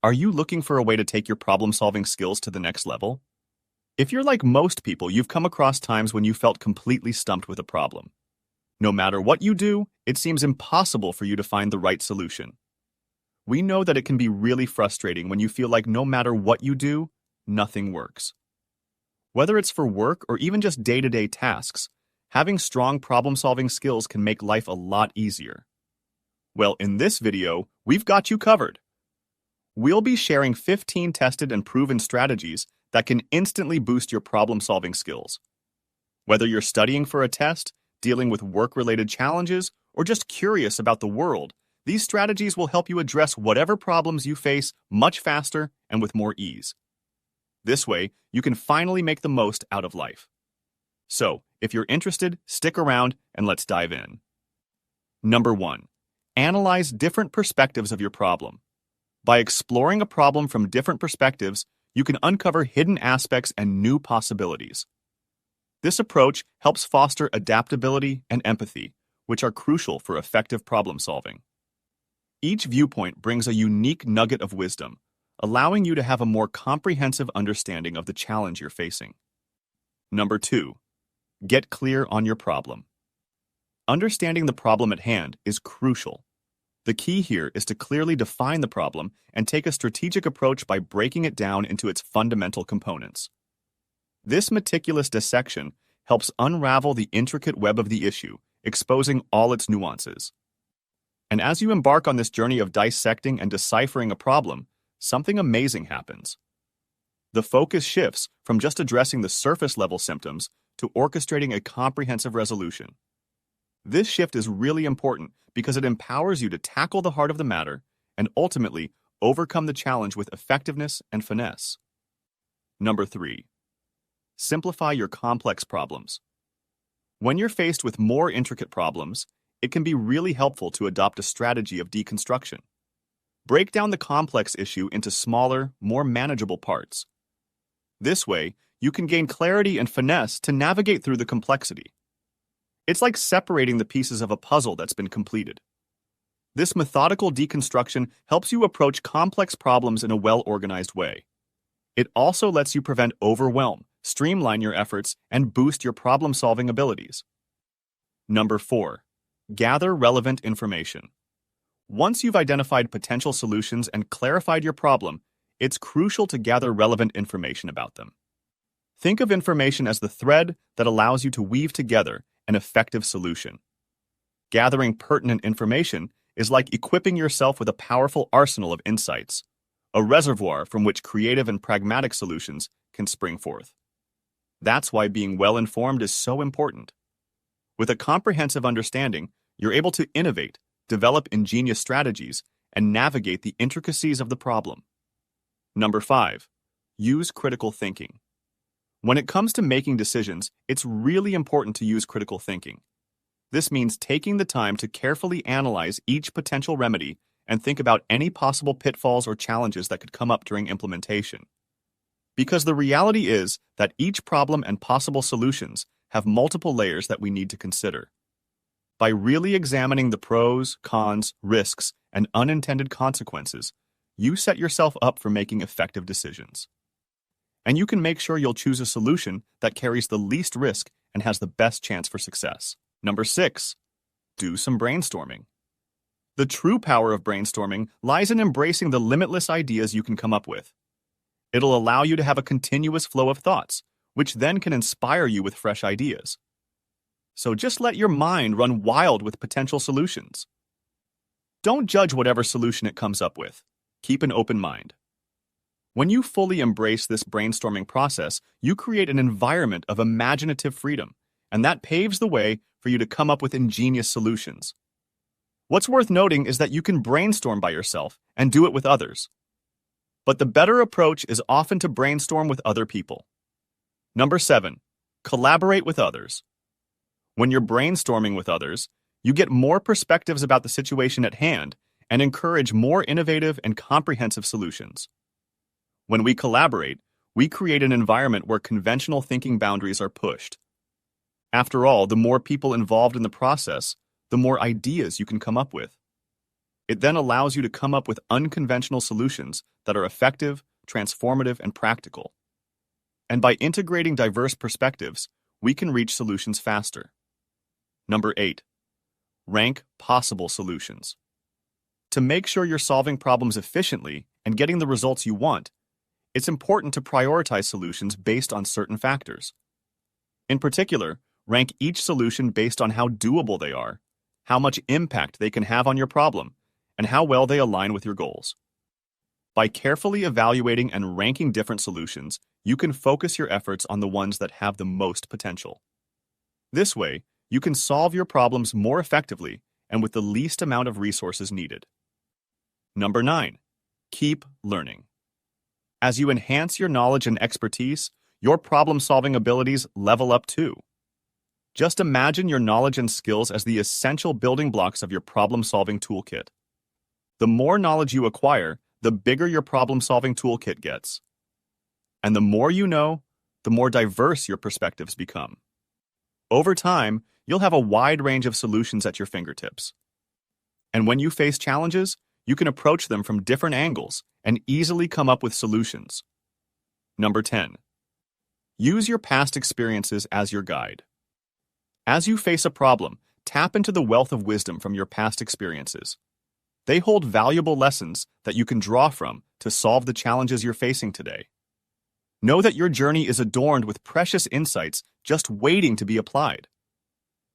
Are you looking for a way to take your problem-solving skills to the next level? If you're like most people, you've come across times when you felt completely stumped with a problem. No matter what you do, it seems impossible for you to find the right solution. We know that it can be really frustrating when you feel like no matter what you do, nothing works. Whether it's for work or even just day-to-day tasks, having strong problem-solving skills can make life a lot easier. Well, in this video, we've got you covered. We'll be sharing 15 tested and proven strategies that can instantly boost your problem-solving skills. Whether you're studying for a test, dealing with work-related challenges, or just curious about the world, these strategies will help you address whatever problems you face much faster and with more ease. This way, you can finally make the most out of life. So, if you're interested, stick around and let's dive in. Number 1. Analyze different perspectives of your problem. By exploring a problem from different perspectives, you can uncover hidden aspects and new possibilities. This approach helps foster adaptability and empathy, which are crucial for effective problem solving. Each viewpoint brings a unique nugget of wisdom, allowing you to have a more comprehensive understanding of the challenge you're facing. Number 2. Get clear on your problem. Understanding the problem at hand is crucial. The key here is to clearly define the problem and take a strategic approach by breaking it down into its fundamental components. This meticulous dissection helps unravel the intricate web of the issue, exposing all its nuances. And as you embark on this journey of dissecting and deciphering a problem, something amazing happens. The focus shifts from just addressing the surface-level symptoms to orchestrating a comprehensive resolution. This shift is really important because it empowers you to tackle the heart of the matter and ultimately overcome the challenge with effectiveness and finesse. Number 3. Simplify your complex problems. When you're faced with more intricate problems, it can be really helpful to adopt a strategy of deconstruction. Break down the complex issue into smaller, more manageable parts. This way, you can gain clarity and finesse to navigate through the complexity. It's like separating the pieces of a puzzle that's been completed. This methodical deconstruction helps you approach complex problems in a well-organized way. It also lets you prevent overwhelm, streamline your efforts, and boost your problem-solving abilities. Number 4. Gather relevant information. Once you've identified potential solutions and clarified your problem, it's crucial to gather relevant information about them. Think of information as the thread that allows you to weave together an effective solution. Gathering pertinent information is like equipping yourself with a powerful arsenal of insights, a reservoir from which creative and pragmatic solutions can spring forth. That's why being well-informed is so important. With a comprehensive understanding, you're able to innovate, develop ingenious strategies, and navigate the intricacies of the problem. Number 5. Use critical thinking. When it comes to making decisions, it's really important to use critical thinking. This means taking the time to carefully analyze each potential remedy and think about any possible pitfalls or challenges that could come up during implementation. Because the reality is that each problem and possible solutions have multiple layers that we need to consider. By really examining the pros, cons, risks, and unintended consequences, you set yourself up for making effective decisions. And you can make sure you'll choose a solution that carries the least risk and has the best chance for success. Number 6. Do some brainstorming. The true power of brainstorming lies in embracing the limitless ideas you can come up with. It'll allow you to have a continuous flow of thoughts, which then can inspire you with fresh ideas. So just let your mind run wild with potential solutions. Don't judge whatever solution it comes up with. Keep an open mind. When you fully embrace this brainstorming process, you create an environment of imaginative freedom, and that paves the way for you to come up with ingenious solutions. What's worth noting is that you can brainstorm by yourself and do it with others. But the better approach is often to brainstorm with other people. Number 7. Collaborate with others. When you're brainstorming with others, you get more perspectives about the situation at hand and encourage more innovative and comprehensive solutions. When we collaborate, we create an environment where conventional thinking boundaries are pushed. After all, the more people involved in the process, the more ideas you can come up with. It then allows you to come up with unconventional solutions that are effective, transformative, and practical. And by integrating diverse perspectives, we can reach solutions faster. Number 8. Rank possible solutions. To make sure you're solving problems efficiently and getting the results you want, it's important to prioritize solutions based on certain factors. In particular, rank each solution based on how doable they are, how much impact they can have on your problem, and how well they align with your goals. By carefully evaluating and ranking different solutions, you can focus your efforts on the ones that have the most potential. This way, you can solve your problems more effectively and with the least amount of resources needed. Number 9. Keep learning. As you enhance your knowledge and expertise, your problem-solving abilities level up too. Just imagine your knowledge and skills as the essential building blocks of your problem-solving toolkit. The more knowledge you acquire, the bigger your problem-solving toolkit gets. And the more you know, the more diverse your perspectives become. Over time, you'll have a wide range of solutions at your fingertips. And when you face challenges, you can approach them from different angles and easily come up with solutions. Number 10. Use your past experiences as your guide. As you face a problem, tap into the wealth of wisdom from your past experiences. They hold valuable lessons that you can draw from to solve the challenges you're facing today. Know that your journey is adorned with precious insights just waiting to be applied.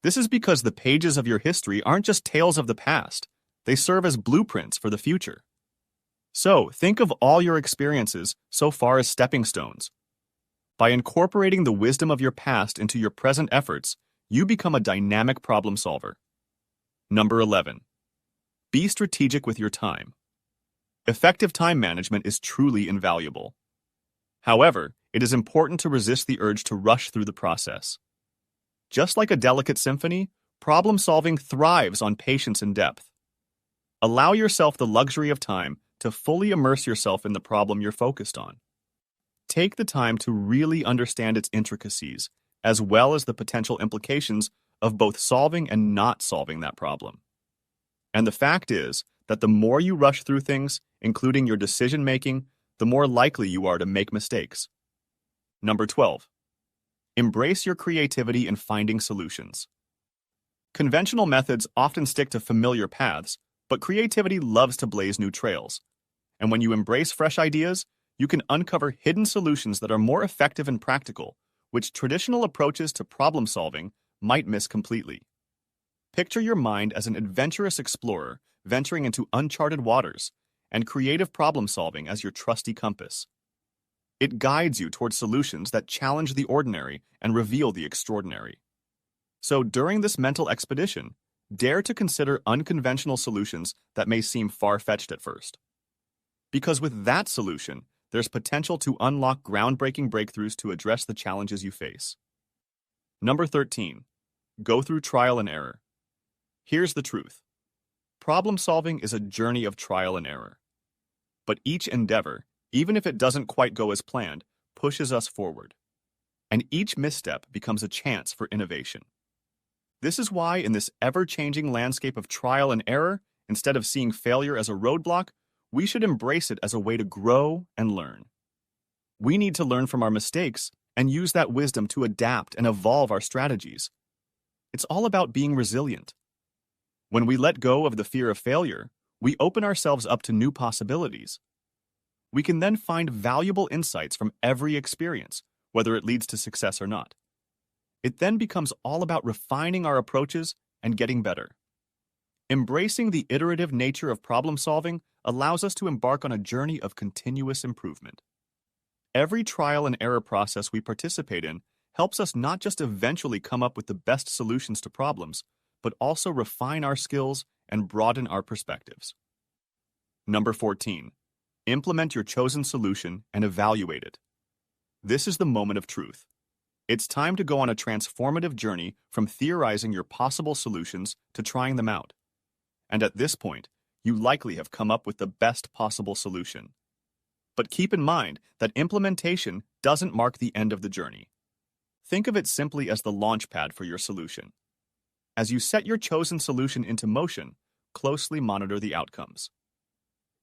This is because the pages of your history aren't just tales of the past, they serve as blueprints for the future. So, think of all your experiences so far as stepping stones. By incorporating the wisdom of your past into your present efforts, you become a dynamic problem solver. Number 11. Be strategic with your time. Effective time management is truly invaluable. However, it is important to resist the urge to rush through the process. Just like a delicate symphony, problem-solving thrives on patience and depth. Allow yourself the luxury of time to fully immerse yourself in the problem you're focused on. Take the time to really understand its intricacies, as well as the potential implications of both solving and not solving that problem. And the fact is that the more you rush through things, including your decision-making, the more likely you are to make mistakes. Number 12. Embrace your creativity in finding solutions. Conventional methods often stick to familiar paths, but creativity loves to blaze new trails. And when you embrace fresh ideas, you can uncover hidden solutions that are more effective and practical, which traditional approaches to problem solving might miss completely. Picture your mind as an adventurous explorer venturing into uncharted waters, and creative problem solving as your trusty compass. It guides you towards solutions that challenge the ordinary and reveal the extraordinary. So during this mental expedition, dare to consider unconventional solutions that may seem far-fetched at first. Because with that solution, there's potential to unlock groundbreaking breakthroughs to address the challenges you face. Number 13. Go through trial and error. Here's the truth. Problem solving is a journey of trial and error. But each endeavor, even if it doesn't quite go as planned, pushes us forward. And each misstep becomes a chance for innovation. This is why in this ever-changing landscape of trial and error, instead of seeing failure as a roadblock, we should embrace it as a way to grow and learn. We need to learn from our mistakes and use that wisdom to adapt and evolve our strategies. It's all about being resilient. When we let go of the fear of failure, we open ourselves up to new possibilities. We can then find valuable insights from every experience, whether it leads to success or not. It then becomes all about refining our approaches and getting better. Embracing the iterative nature of problem solving allows us to embark on a journey of continuous improvement. Every trial and error process we participate in helps us not just eventually come up with the best solutions to problems, but also refine our skills and broaden our perspectives. Number 14. Implement your chosen solution and evaluate it. This is the moment of truth. It's time to go on a transformative journey from theorizing your possible solutions to trying them out. And at this point, you likely have come up with the best possible solution. But keep in mind that implementation doesn't mark the end of the journey. Think of it simply as the launch pad for your solution. As you set your chosen solution into motion, closely monitor the outcomes.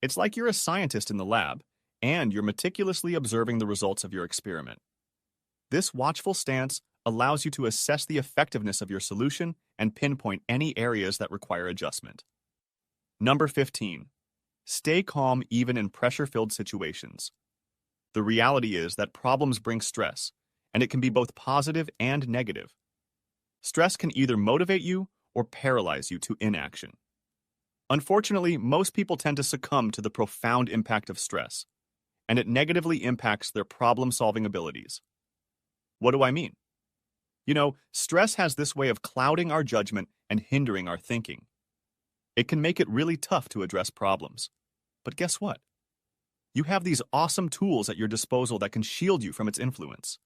It's like you're a scientist in the lab, and you're meticulously observing the results of your experiment. This watchful stance allows you to assess the effectiveness of your solution and pinpoint any areas that require adjustment. Number 15. Stay calm even in pressure-filled situations. The reality is that problems bring stress, and it can be both positive and negative. Stress can either motivate you or paralyze you to inaction. Unfortunately, most people tend to succumb to the profound impact of stress, and it negatively impacts their problem-solving abilities. What do I mean? Stress has this way of clouding our judgment and hindering our thinking. It can make it really tough to address problems. But guess what? You have these awesome tools at your disposal that can shield you from its influence.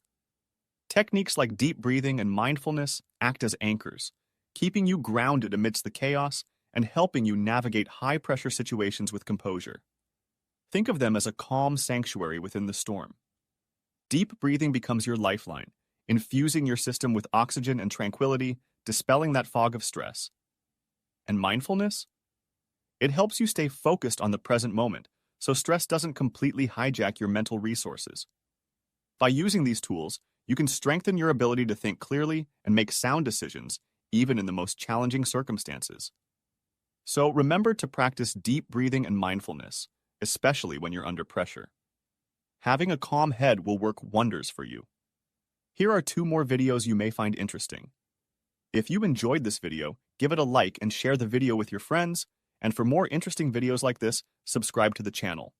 Techniques like deep breathing and mindfulness act as anchors, keeping you grounded amidst the chaos and helping you navigate high-pressure situations with composure. Think of them as a calm sanctuary within the storm. Deep breathing becomes your lifeline, infusing your system with oxygen and tranquility, dispelling that fog of stress. And mindfulness? It helps you stay focused on the present moment, so stress doesn't completely hijack your mental resources. By using these tools, you can strengthen your ability to think clearly and make sound decisions, even in the most challenging circumstances. So remember to practice deep breathing and mindfulness, especially when you're under pressure. Having a calm head will work wonders for you. Here are 2 more videos you may find interesting. If you enjoyed this video, give it a like and share the video with your friends, and for more interesting videos like this, subscribe to the channel.